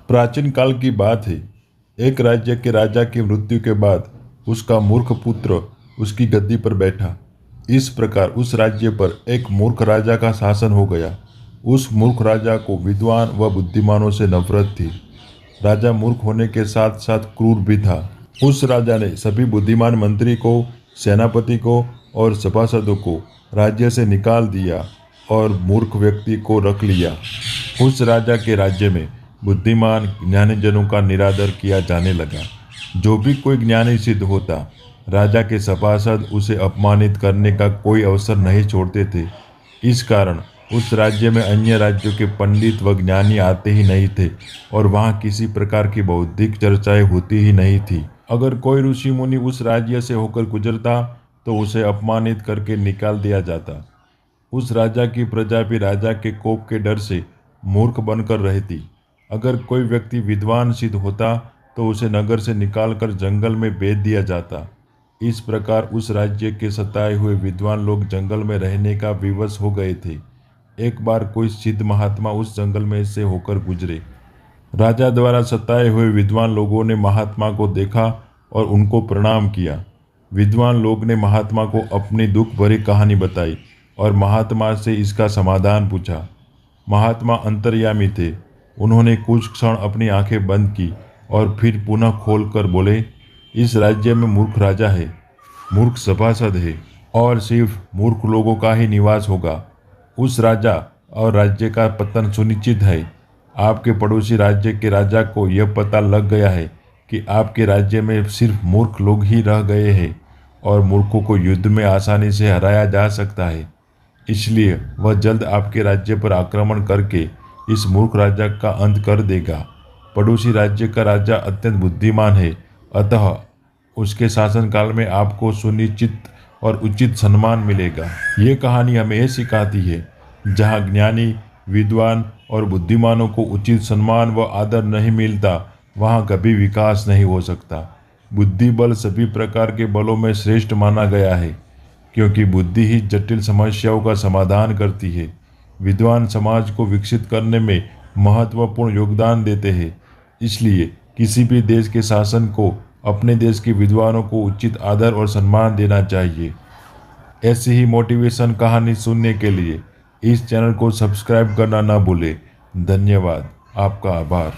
प्राचीन काल की बात है। एक राज्य के राजा की मृत्यु के बाद उसका मूर्ख पुत्र उसकी गद्दी पर बैठा। इस प्रकार उस राज्य पर एक मूर्ख राजा का शासन हो गया। उस मूर्ख राजा को विद्वान व बुद्धिमानों से नफरत थी। राजा मूर्ख होने के साथ साथ क्रूर भी था। उस राजा ने सभी बुद्धिमान मंत्री को, सेनापति को और सभासदों को राज्य से निकाल दिया और मूर्ख व्यक्ति को रख लिया। उस राजा के राज्य में बुद्धिमान ज्ञानीजनों का निरादर किया जाने लगा। जो भी कोई ज्ञानी सिद्ध होता, राजा के सभासद उसे अपमानित करने का कोई अवसर नहीं छोड़ते थे। इस कारण उस राज्य में अन्य राज्यों के पंडित व ज्ञानी आते ही नहीं थे और वहाँ किसी प्रकार की बौद्धिक चर्चाएं होती ही नहीं थी। अगर कोई ऋषि मुनि उस राज्य से होकर गुजरता तो उसे अपमानित करके निकाल दिया जाता। उस राजा की प्रजा भी राजा के कोप के डर से मूर्ख बनकर रहती। अगर कोई व्यक्ति विद्वान सिद्ध होता तो उसे नगर से निकालकर जंगल में बेच दिया जाता। इस प्रकार उस राज्य के सताए हुए विद्वान लोग जंगल में रहने का विवश हो गए थे। एक बार कोई सिद्ध महात्मा उस जंगल में से होकर गुजरे। राजा द्वारा सताए हुए विद्वान लोगों ने महात्मा को देखा और उनको प्रणाम किया। विद्वान लोग ने महात्मा को अपनी दुख भरी कहानी बताई और महात्मा से इसका समाधान पूछा। महात्मा अंतर्यामी थे। उन्होंने कुछ क्षण अपनी आंखें बंद की और फिर पुनः खोलकर बोले, इस राज्य में मूर्ख राजा है, मूर्ख सभासद है और सिर्फ मूर्ख लोगों का ही निवास होगा। उस राजा और राज्य का पतन सुनिश्चित है। आपके पड़ोसी राज्य के राजा को यह पता लग गया है कि आपके राज्य में सिर्फ मूर्ख लोग ही रह गए हैं और मूर्खों को युद्ध में आसानी से हराया जा सकता है। इसलिए वह जल्द आपके राज्य पर आक्रमण करके इस मूर्ख राजा का अंत कर देगा। पड़ोसी राज्य का राजा अत्यंत बुद्धिमान है, अतः उसके शासनकाल में आपको सुनिश्चित और उचित सम्मान मिलेगा। ये कहानी हमें यह सिखाती है, जहाँ ज्ञानी, विद्वान और बुद्धिमानों को उचित सम्मान व आदर नहीं मिलता, वहाँ कभी विकास नहीं हो सकता। बुद्धि बल सभी प्रकार के बलों में श्रेष्ठ माना गया है, क्योंकि बुद्धि ही जटिल समस्याओं का समाधान करती है। विद्वान समाज को विकसित करने में महत्वपूर्ण योगदान देते हैं। इसलिए किसी भी देश के शासन को अपने देश के विद्वानों को उचित आदर और सम्मान देना चाहिए। ऐसी ही मोटिवेशन कहानी सुनने के लिए इस चैनल को सब्सक्राइब करना ना भूलें। धन्यवाद। आपका आभार।